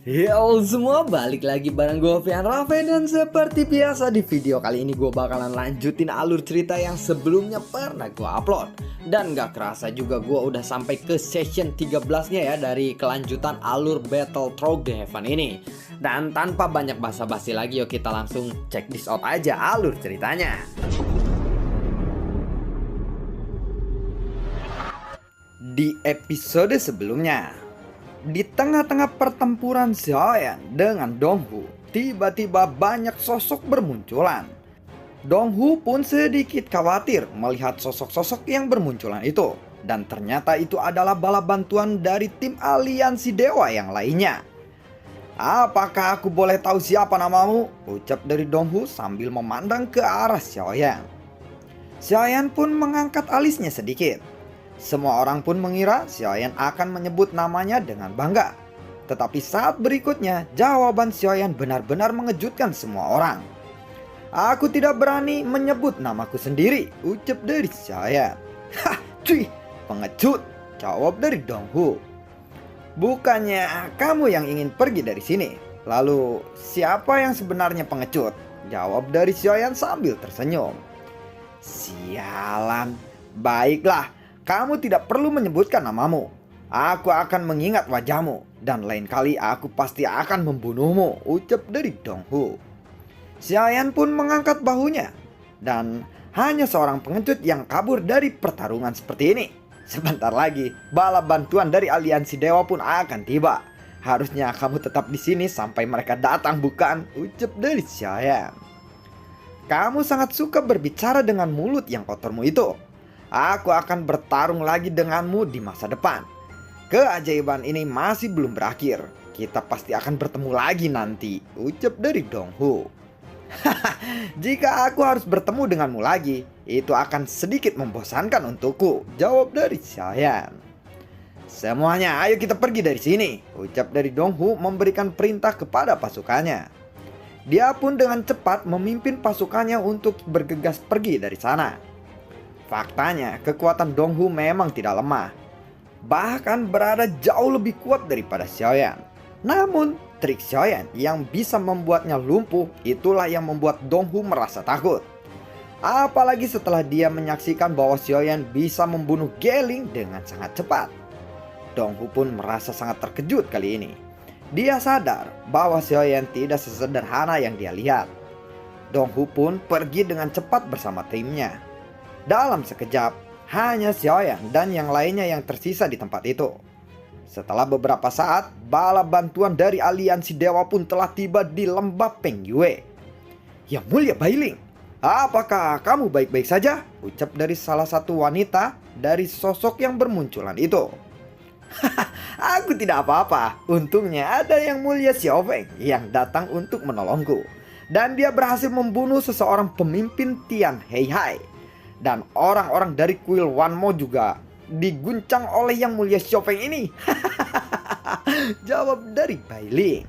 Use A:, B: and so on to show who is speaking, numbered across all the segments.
A: Yo semua, balik lagi bareng gue Fian Raffe. Dan seperti biasa di video kali ini gue bakalan lanjutin alur cerita yang sebelumnya pernah gue upload. Dan gak kerasa juga gue udah sampai ke session 13-nya ya dari kelanjutan alur Battle Through the Heaven ini. Dan tanpa banyak basa-basi lagi, yuk kita langsung check this out aja alur ceritanya. Di episode sebelumnya, di tengah-tengah pertempuran Xiaoyan dengan Donghu, tiba-tiba banyak sosok bermunculan. Donghu pun sedikit khawatir melihat sosok-sosok yang bermunculan itu. Dan ternyata itu adalah bala bantuan dari tim aliansi dewa yang lainnya. "Apakah aku boleh tahu siapa namamu?" ucap dari Donghu sambil memandang ke arah Xiaoyan. Xiaoyan pun mengangkat alisnya sedikit. Semua orang pun mengira Xiaoyan akan menyebut namanya dengan bangga. Tetapi saat berikutnya, jawaban Xiaoyan benar-benar mengejutkan semua orang. "Aku tidak berani menyebut namaku sendiri," ucap dari Xiaoyan. "Hah, cuy, pengecut," jawab dari Donghu. "Bukannya kamu yang ingin pergi dari sini? Lalu siapa yang sebenarnya pengecut?" jawab dari Xiaoyan sambil tersenyum. "Sialan, baiklah. Kamu tidak perlu menyebutkan namamu. Aku akan mengingat wajahmu. Dan lain kali aku pasti akan membunuhmu," ucap dari Donghu. Xiaoyan pun mengangkat bahunya. Dan hanya seorang pengecut yang kabur dari pertarungan seperti ini. Sebentar lagi, bala bantuan dari aliansi dewa pun akan tiba. "Harusnya kamu tetap di sini sampai mereka datang, bukan?" ucap dari Xiaoyan. "Kamu sangat suka berbicara dengan mulut yang kotormu itu. Aku akan bertarung lagi denganmu di masa depan. Keajaiban ini masih belum berakhir. Kita pasti akan bertemu lagi nanti," ucap dari Donghu. "Jika aku harus bertemu denganmu lagi, itu akan sedikit membosankan untukku," jawab dari Xiaoyan. "Semuanya, ayo kita pergi dari sini," ucap dari Donghu memberikan perintah kepada pasukannya. Dia pun dengan cepat memimpin pasukannya untuk bergegas pergi dari sana. Faktanya, kekuatan Donghu memang tidak lemah. Bahkan berada jauh lebih kuat daripada Xiaoyan. Namun, trik Xiaoyan yang bisa membuatnya lumpuh, itulah yang membuat Donghu merasa takut. Apalagi setelah dia menyaksikan bahwa Xiaoyan bisa membunuh Geling dengan sangat cepat. Donghu pun merasa sangat terkejut kali ini. Dia sadar bahwa Xiaoyan tidak sesederhana yang dia lihat. Donghu pun pergi dengan cepat bersama timnya. Dalam sekejap, hanya Xiaoyan dan yang lainnya yang tersisa di tempat itu. Setelah beberapa saat, bala bantuan dari aliansi dewa pun telah tiba di lembah Pengyue. "Yang mulia Bailing, apakah kamu baik-baik saja?" ucap dari salah satu wanita dari sosok yang bermunculan itu. "Aku tidak apa-apa. Untungnya ada yang mulia Xiaofeng yang datang untuk menolongku. Dan dia berhasil membunuh seseorang pemimpin Tian Heihai. Dan orang-orang dari kuil Wanmo juga diguncang oleh yang mulia Xiaofeng ini," jawab dari Bailing.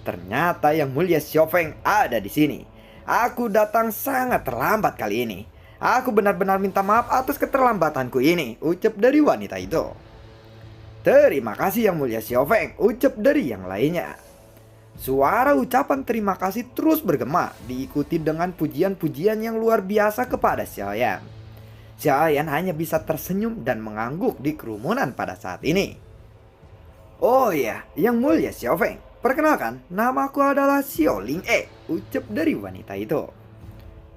A: "Ternyata yang mulia Xiaofeng ada di sini. Aku datang sangat terlambat kali ini. Aku benar-benar minta maaf atas keterlambatanku ini," ucap dari wanita itu. "Terima kasih yang mulia Xiaofeng," ucap dari yang lainnya. Suara ucapan terima kasih terus bergema, diikuti dengan pujian-pujian yang luar biasa kepada Xiaoyan. Xiaoyan hanya bisa tersenyum dan mengangguk di kerumunan pada saat ini. "Oh ya, yang mulia Xiaofeng, perkenalkan, namaku adalah Xiao Ling E," ucap dari wanita itu.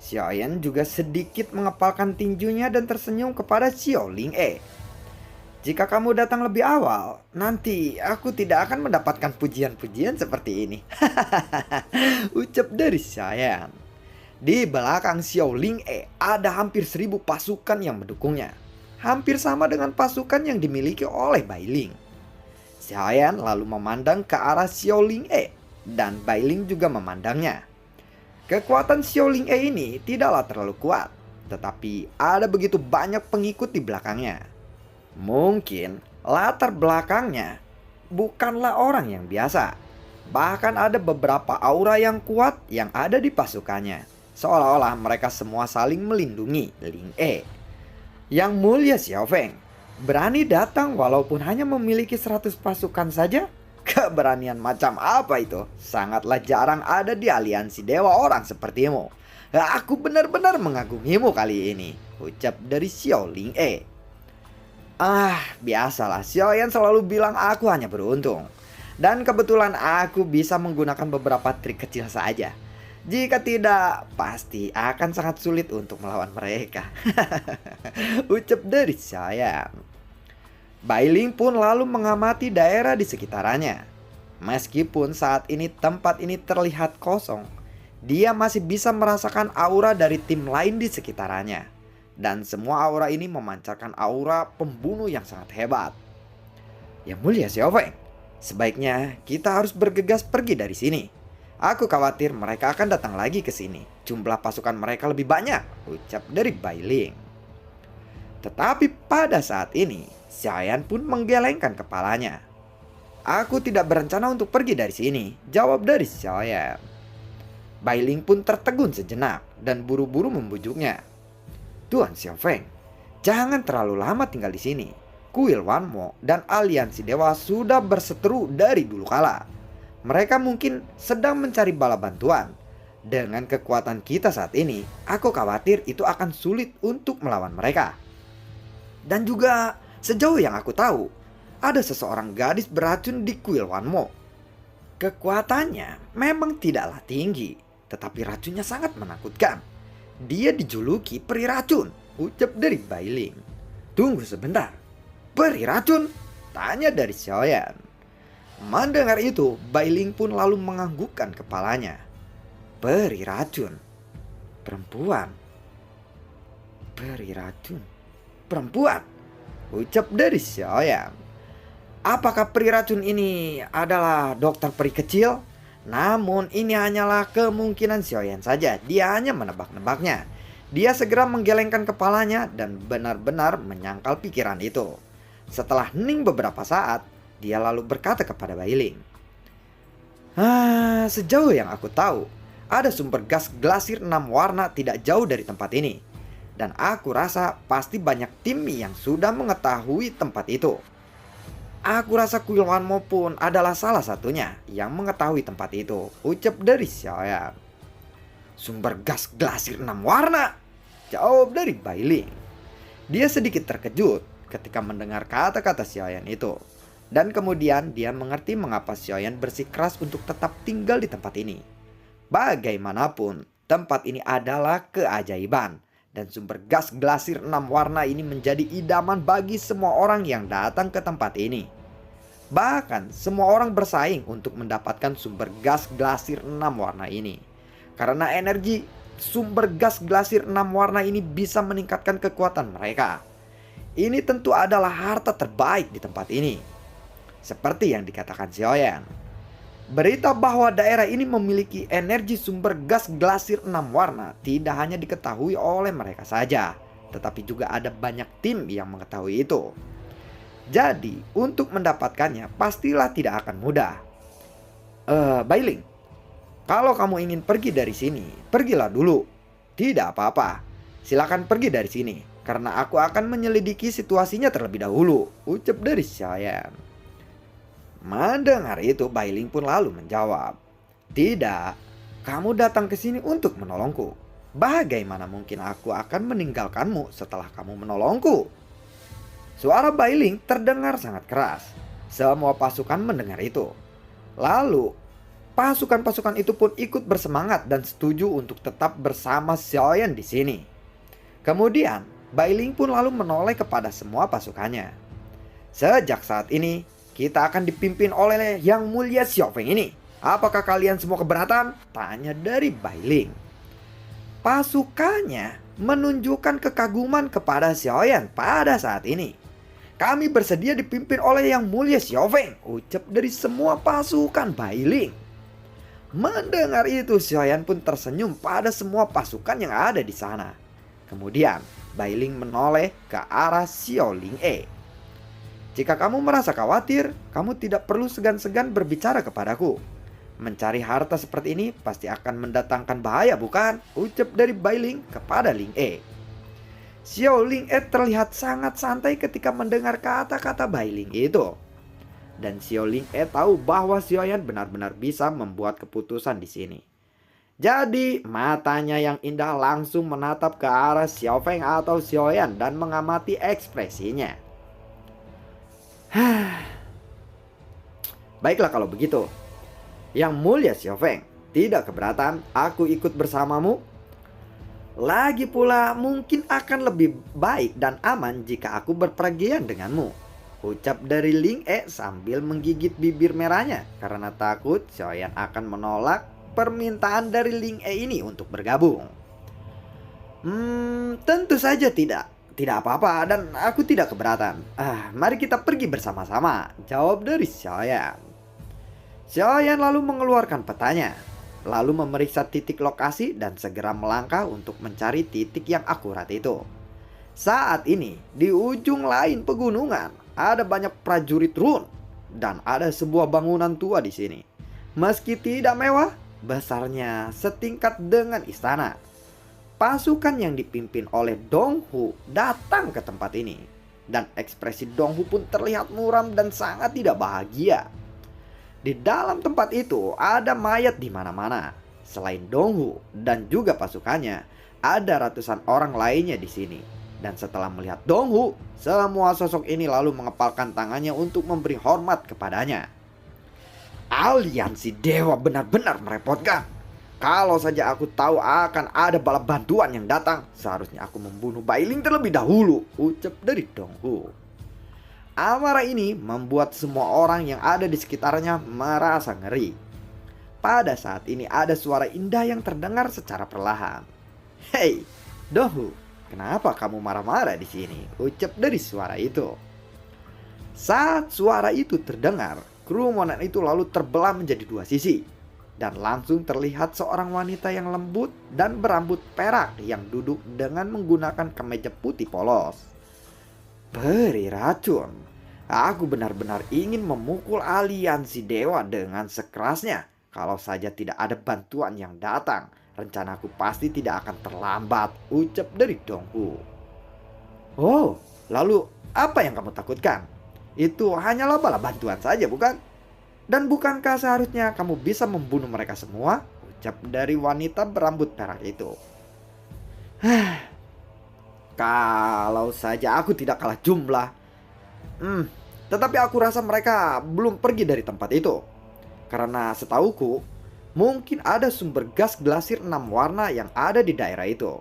A: Xiaoyan juga sedikit mengepalkan tinjunya dan tersenyum kepada Xiao Ling E. "Jika kamu datang lebih awal, nanti aku tidak akan mendapatkan pujian-pujian seperti ini," ucap dari Xiaoyan. Di belakang Xiao Ling E ada hampir 1000 pasukan yang mendukungnya. Hampir sama dengan pasukan yang dimiliki oleh Bailing. Xiaoyan lalu memandang ke arah Xiao Ling E dan Bailing juga memandangnya. Kekuatan Xiao Ling E ini tidaklah terlalu kuat, tetapi ada begitu banyak pengikut di belakangnya. Mungkin latar belakangnya bukanlah orang yang biasa. Bahkan ada beberapa aura yang kuat yang ada di pasukannya. Seolah-olah mereka semua saling melindungi Ling E. Yang mulia Xiaofeng berani datang walaupun hanya memiliki 100 pasukan saja? Keberanian macam apa itu? Sangatlah jarang ada di aliansi dewa orang sepertimu. Aku benar-benar mengagumimu kali ini, ucap dari Xiao Ling E. Biasalah, Xiao Yan selalu bilang aku hanya beruntung. Dan kebetulan aku bisa menggunakan beberapa trik kecil saja. Jika tidak, pasti akan sangat sulit untuk melawan mereka. Ucap dari Xiao Yan. Bailing pun lalu mengamati daerah di sekitarnya. Meskipun saat ini tempat ini terlihat kosong, dia masih bisa merasakan aura dari tim lain di sekitarnya. Dan semua aura ini memancarkan aura pembunuh yang sangat hebat. Yang mulia Xiao Feng, sebaiknya kita harus bergegas pergi dari sini. Aku khawatir mereka akan datang lagi ke sini. Jumlah pasukan mereka lebih banyak, ucap dari Bailing. Tetapi pada saat ini, Xiaoyan pun menggelengkan kepalanya. Aku tidak berencana untuk pergi dari sini, jawab dari Xiaoyan. Bailing pun tertegun sejenak dan buru-buru membujuknya. Tuan Xiao Feng, jangan terlalu lama tinggal di sini. Kuil Wanmo dan aliansi dewa sudah berseteru dari dulu kala. Mereka mungkin sedang mencari bala bantuan. Dengan kekuatan kita saat ini, aku khawatir itu akan sulit untuk melawan mereka. Dan juga sejauh yang aku tahu, ada seseorang gadis beracun di kuil Wanmo. Kekuatannya memang tidaklah tinggi, tetapi racunnya sangat menakutkan. Dia dijuluki peri racun, ucap dari Bailing. Tunggu sebentar, peri racun? Tanya dari Xiaoyan. Mendengar itu, Bailing pun lalu menganggukkan kepalanya. Peri racun, perempuan. Peri racun, perempuan, ucap dari Xiaoyan. Apakah peri racun ini adalah dokter peri kecil? Namun ini hanyalah kemungkinan Xiaoyan saja. Dia hanya menebak-nebaknya. Dia segera menggelengkan kepalanya dan benar-benar menyangkal pikiran itu. Setelah hening beberapa saat, dia lalu berkata kepada Bailing. Sejauh yang aku tahu, ada sumber gas glasir 6 warna tidak jauh dari tempat ini. Dan aku rasa pasti banyak tim yang sudah mengetahui tempat itu. Aku rasa kuil Wanmo pun adalah salah satunya yang mengetahui tempat itu, ucap dari Xiaoyan. Sumber gas glasir 6 warna, jawab dari Bailing. Dia sedikit terkejut ketika mendengar kata-kata Xiaoyan itu. Dan kemudian dia mengerti mengapa Xiaoyan bersikeras untuk tetap tinggal di tempat ini. Bagaimanapun, tempat ini adalah keajaiban. Dan sumber gas glasir 6 warna ini menjadi idaman bagi semua orang yang datang ke tempat ini. Bahkan semua orang bersaing untuk mendapatkan sumber gas glasir 6 warna ini. Karena energi sumber gas glasir 6 warna ini bisa meningkatkan kekuatan mereka. Ini tentu adalah harta terbaik di tempat ini. Seperti yang dikatakan Xiaoyan. Berita bahwa daerah ini memiliki energi sumber gas glasir 6 warna tidak hanya diketahui oleh mereka saja, tetapi juga ada banyak tim yang mengetahui itu. Jadi, untuk mendapatkannya pastilah tidak akan mudah. Bailing, kalau kamu ingin pergi dari sini, pergilah dulu. Tidak apa-apa, silakan pergi dari sini, karena aku akan menyelidiki situasinya terlebih dahulu, ucap dari Xiaoyan. Mendengar itu, Bailing pun lalu menjawab, tidak, kamu datang ke sini untuk menolongku. Bagaimana mungkin aku akan meninggalkanmu setelah kamu menolongku? Suara Bailing terdengar sangat keras. Semua pasukan mendengar itu. Lalu, pasukan-pasukan itu pun ikut bersemangat dan setuju untuk tetap bersama Xiaoyan di sini. Kemudian, Bailing pun lalu menoleh kepada semua pasukannya. Sejak saat ini, kita akan dipimpin oleh Yang Mulia Xiao Feng ini. Apakah kalian semua keberatan? Tanya dari Bailing. Pasukannya menunjukkan kekaguman kepada Xiaoyan pada saat ini. Kami bersedia dipimpin oleh Yang Mulia Xiao Feng, ucap dari semua pasukan Bailing. Mendengar itu, Xiaoyan pun tersenyum pada semua pasukan yang ada di sana. Kemudian, Bailing menoleh ke arah Xiao Ling E. Jika kamu merasa khawatir, kamu tidak perlu segan-segan berbicara kepadaku. Mencari harta seperti ini pasti akan mendatangkan bahaya, bukan? Ucap dari Bailing kepada Ling E. Xiao Ling E terlihat sangat santai ketika mendengar kata-kata Bailing itu. Dan Xiao Ling tahu bahwa Xiaoyan benar-benar bisa membuat keputusan di sini. Jadi matanya yang indah langsung menatap ke arah Xiao Feng atau Xiaoyan dan mengamati ekspresinya. Baiklah kalau begitu. Yang mulia Xiao Feng, tidak keberatan aku ikut bersamamu? Lagi pula mungkin akan lebih baik dan aman jika aku berpergian denganmu, ucap dari Ling sambil menggigit bibir merahnya karena takut Xiaoyan akan menolak permintaan dari Ling ini untuk bergabung. Tentu saja tidak. Tidak apa-apa dan aku tidak keberatan. Mari kita pergi bersama-sama, jawab dari Xiaoyan. Xiaoyan lalu mengeluarkan petanya, lalu memeriksa titik lokasi dan segera melangkah untuk mencari titik yang akurat itu. Saat ini, di ujung lain pegunungan, ada banyak prajurit Run dan ada sebuah bangunan tua di sini. Meski tidak mewah, besarnya setingkat dengan istana. Pasukan yang dipimpin oleh Dong Hu datang ke tempat ini, dan ekspresi Dong Hu pun terlihat muram dan sangat tidak bahagia. Di dalam tempat itu ada mayat di mana-mana. Selain Dong Hu dan juga pasukannya, ada ratusan orang lainnya di sini. Dan setelah melihat Dong Hu, semua sosok ini lalu mengepalkan tangannya untuk memberi hormat kepadanya. Aliansi dewa benar-benar merepotkan. Kalau saja aku tahu akan ada bala bantuan yang datang, seharusnya aku membunuh Bailing terlebih dahulu, ucap dari Dong Hu. Amarah ini membuat semua orang yang ada di sekitarnya merasa ngeri. Pada saat ini ada suara indah yang terdengar secara perlahan. Hei, Dong Hu, kenapa kamu marah-marah di sini? Ucap dari suara itu. Saat suara itu terdengar, kerumunan itu lalu terbelah menjadi dua sisi. Dan langsung terlihat seorang wanita yang lembut dan berambut perak yang duduk dengan menggunakan kemeja putih polos. Beri racun. Aku benar-benar ingin memukul aliansi dewa dengan sekerasnya. Kalau saja tidak ada bantuan yang datang, rencanaku pasti tidak akan terlambat, ucap dari Dong Hu. Oh, lalu apa yang kamu takutkan? Itu hanyalah bala bantuan saja, bukan? Dan bukankah seharusnya kamu bisa membunuh mereka semua? Ucap dari wanita berambut perak itu. Kalau saja aku tidak kalah jumlah. Tetapi aku rasa mereka belum pergi dari tempat itu. Karena setauku, mungkin ada sumber gas glasir 6 warna yang ada di daerah itu.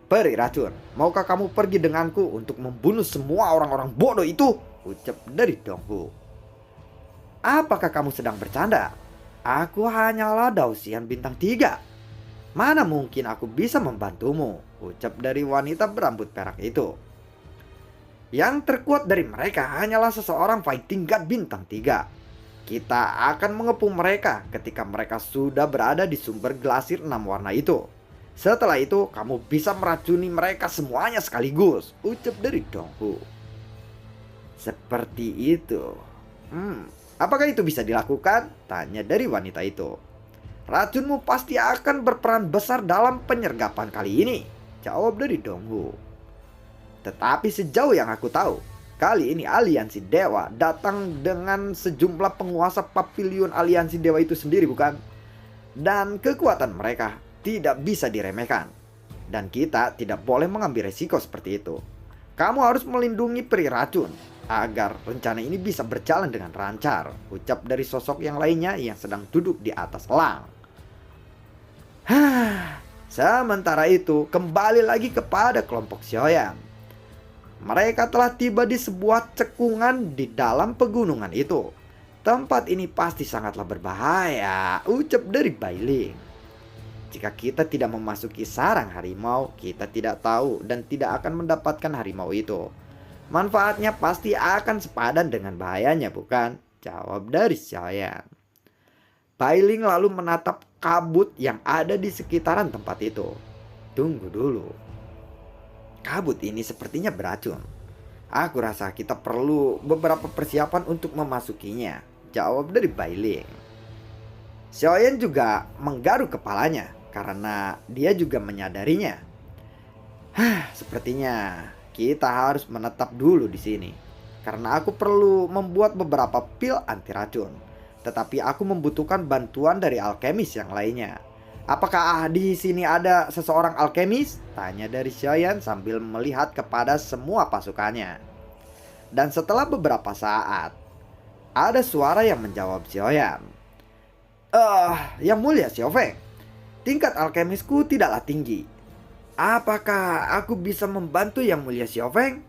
A: Peri racun, maukah kamu pergi denganku untuk membunuh semua orang-orang bodoh itu? Ucap dari Dong Hu. Apakah kamu sedang bercanda? Aku hanyalah Dausian bintang 3. Mana mungkin aku bisa membantumu? Ucap dari wanita berambut perak itu. Yang terkuat dari mereka hanyalah seseorang fighting god bintang 3. Kita akan mengepung mereka ketika mereka sudah berada di sumber glasir 6 warna itu. Setelah itu kamu bisa meracuni mereka semuanya sekaligus, ucap dari Dong Hu. Seperti itu. Apakah itu bisa dilakukan? Tanya dari wanita itu. Racunmu pasti akan berperan besar dalam penyergapan kali ini, jawab dari Dong Hu. Tetapi sejauh yang aku tahu, kali ini aliansi dewa datang dengan sejumlah penguasa papilion aliansi dewa itu sendiri, bukan? Dan kekuatan mereka tidak bisa diremehkan. Dan kita tidak boleh mengambil resiko seperti itu. Kamu harus melindungi peri racun agar rencana ini bisa berjalan dengan lancar, ucap dari sosok yang lainnya yang sedang duduk di atas elang. Sementara itu kembali lagi kepada kelompok Xiaoyan. Mereka telah tiba di sebuah cekungan di dalam pegunungan itu. Tempat ini pasti sangatlah berbahaya, ucap dari Bailing. Jika kita tidak memasuki sarang harimau, kita tidak tahu dan tidak akan mendapatkan harimau itu. Manfaatnya pasti akan sepadan dengan bahayanya, bukan? Jawab dari Xiaoyan. Bailing lalu menatap kabut yang ada di sekitaran tempat itu. Tunggu dulu. Kabut ini sepertinya beracun. Aku rasa kita perlu beberapa persiapan untuk memasukinya, jawab dari Bailing. Xiaoyan juga menggaruk kepalanya karena dia juga menyadarinya. Sepertinya kita harus menetap dulu di sini. karena aku perlu membuat beberapa pil anti racun. Tetapi aku membutuhkan bantuan dari alkemis yang lainnya. Apakah di sini ada seseorang alkemis? Tanya dari Xiaoyan sambil melihat kepada semua pasukannya. Dan setelah beberapa saat, ada suara yang menjawab Xiaoyan. Yang mulia Xiaofeng, tingkat alkemisku tidaklah tinggi. Apakah aku bisa membantu yang mulia Xiaofeng?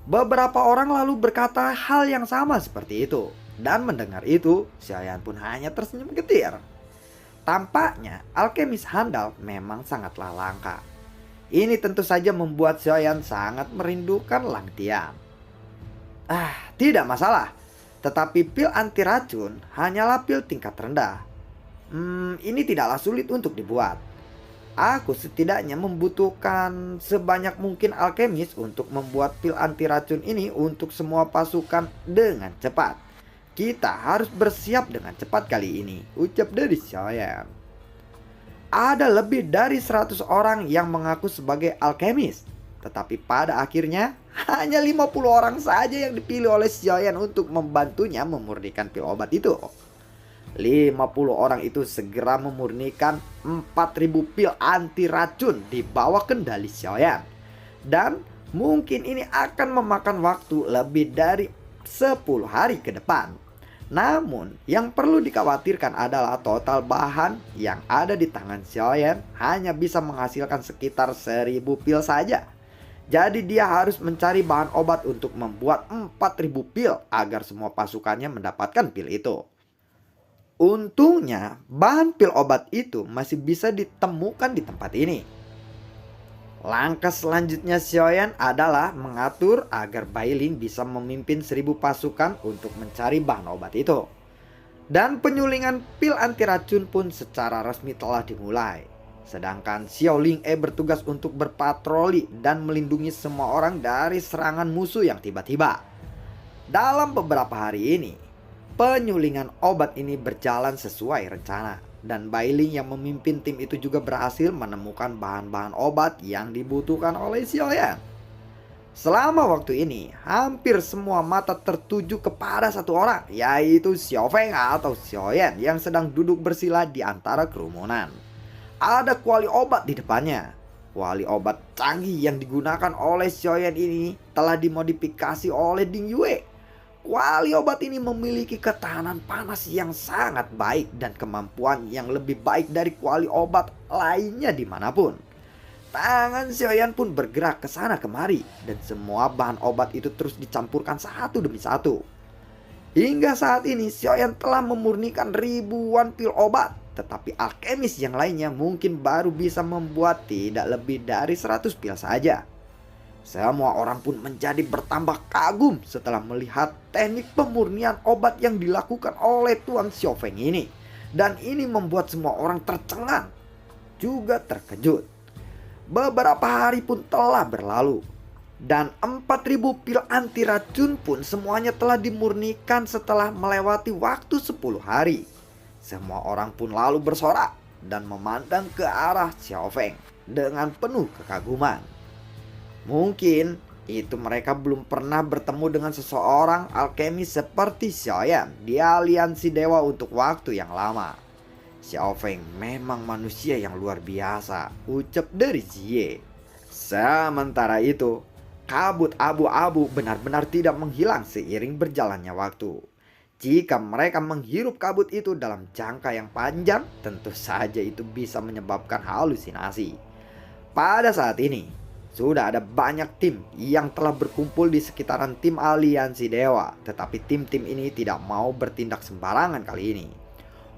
A: Beberapa orang lalu berkata hal yang sama seperti itu. Dan mendengar itu, Xiaoyan pun hanya tersenyum getir. Tampaknya alkemis handal memang sangatlah langka. Ini tentu saja membuat Xiaoyan sangat merindukan Lang Tian. Tidak masalah. Tetapi pil anti racun hanyalah pil tingkat rendah. Ini tidaklah sulit untuk dibuat. Aku setidaknya membutuhkan sebanyak mungkin alkemis untuk membuat pil anti racun ini untuk semua pasukan dengan cepat. Kita harus bersiap dengan cepat kali ini, ucap dari Xiaoyan. Ada lebih dari 100 orang yang mengaku sebagai alkemis. Tetapi pada akhirnya hanya 50 orang saja yang dipilih oleh Xiaoyan untuk membantunya memurnikan pil obat itu. 50 orang itu segera memurnikan 4000 pil anti racun di bawah kendali Xiaoyan. Dan mungkin ini akan memakan waktu lebih dari 10 hari ke depan. Namun yang perlu dikhawatirkan adalah total bahan yang ada di tangan Xiaoyan hanya bisa menghasilkan sekitar 1000 pil saja. Jadi dia harus mencari bahan obat untuk membuat 4000 pil agar semua pasukannya mendapatkan pil itu. Untungnya bahan pil obat itu masih bisa ditemukan di tempat ini. Langkah selanjutnya Xiaoyan adalah mengatur agar Bai Ling bisa memimpin 1000 pasukan untuk mencari bahan obat itu. Dan penyulingan pil anti racun pun secara resmi telah dimulai. Sedangkan Xiao Ling bertugas untuk berpatroli dan melindungi semua orang dari serangan musuh yang tiba-tiba. Dalam beberapa hari ini, penyulingan obat ini berjalan sesuai rencana. Dan Bai Ling yang memimpin tim itu juga berhasil menemukan bahan-bahan obat yang dibutuhkan oleh Xiaoyan. Selama waktu ini, hampir semua mata tertuju kepada satu orang, yaitu Xiaofeng atau Xiaoyan yang sedang duduk bersila di antara kerumunan. Ada kuali obat di depannya. Kuali obat canggih yang digunakan oleh Xiaoyan ini telah dimodifikasi oleh Ding Yue. Kuali obat ini memiliki ketahanan panas yang sangat baik dan kemampuan yang lebih baik dari kuali obat lainnya dimanapun. Tangan Xiaoyan pun bergerak ke sana kemari dan semua bahan obat itu terus dicampurkan satu demi satu. Hingga saat ini Xiaoyan telah memurnikan ribuan pil obat, tetapi alkemis yang lainnya mungkin baru bisa membuat tidak lebih dari 100 pil saja. Semua orang pun menjadi bertambah kagum setelah melihat teknik pemurnian obat yang dilakukan oleh Tuan Xiaofeng ini. Dan ini membuat semua orang tercengang, juga terkejut. Beberapa hari pun telah berlalu. Dan 4000 pil anti racun pun semuanya telah dimurnikan setelah melewati waktu 10 hari. Semua orang pun lalu bersorak dan memandang ke arah Xiaofeng dengan penuh kekaguman. Mungkin itu mereka belum pernah bertemu dengan seseorang alkemis seperti Xiaoyan di aliansi dewa untuk waktu yang lama. Xiaofeng memang manusia yang luar biasa, ucap dari Jie. Sementara itu, kabut abu-abu benar-benar tidak menghilang seiring berjalannya waktu. Jika mereka menghirup kabut itu dalam jangka yang panjang, tentu saja itu bisa menyebabkan halusinasi. Pada saat ini, sudah ada banyak tim yang telah berkumpul di sekitaran tim aliansi dewa. Tetapi tim-tim ini tidak mau bertindak sembarangan kali ini.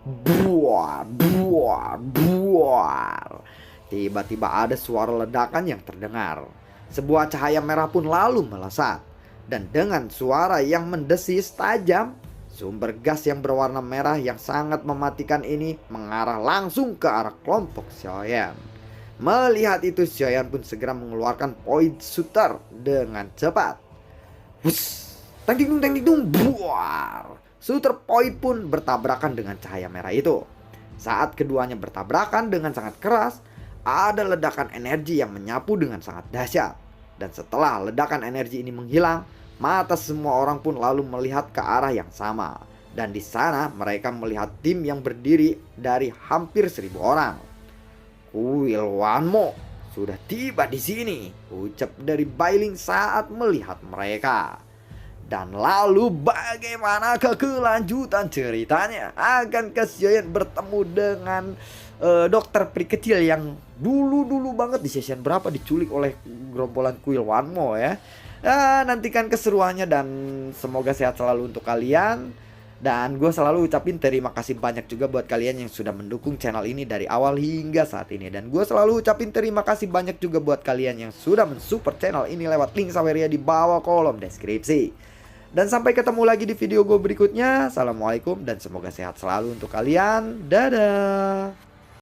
A: Buar, buar, buar. Tiba-tiba ada suara ledakan yang terdengar. Sebuah cahaya merah pun lalu melesat. Dan dengan suara yang mendesis tajam, sumber gas yang berwarna merah yang sangat mematikan ini mengarah langsung ke arah kelompok Xiaoyan. Melihat itu, Xiaoyan pun segera mengeluarkan point shooter dengan cepat. Wuss, teng ting dung, buar. Shooter point pun bertabrakan dengan cahaya merah itu. Saat keduanya bertabrakan dengan sangat keras, ada ledakan energi yang menyapu dengan sangat dahsyat. Dan setelah ledakan energi ini menghilang, Mata semua orang pun lalu melihat ke arah yang sama. Dan di sana mereka melihat tim yang berdiri dari hampir 1.000 orang. Kuil Wanmo sudah tiba di sini, ucap dari Bailing saat melihat mereka. Dan lalu bagaimanakah kelanjutan ceritanya? Akankah Xiaoyan bertemu dengan dokter peri kecil yang dulu banget di season berapa diculik oleh gerombolan kuil Wanmo ya? Nantikan keseruannya dan semoga sehat selalu untuk kalian. Dan gue selalu ucapin terima kasih banyak juga buat kalian yang sudah mendukung channel ini dari awal hingga saat ini. Dan gue selalu ucapin terima kasih banyak juga buat kalian yang sudah mensupport channel ini lewat link Saweria di bawah kolom deskripsi. Dan sampai ketemu lagi di video gue berikutnya. Assalamualaikum dan semoga sehat selalu untuk kalian. Dadah.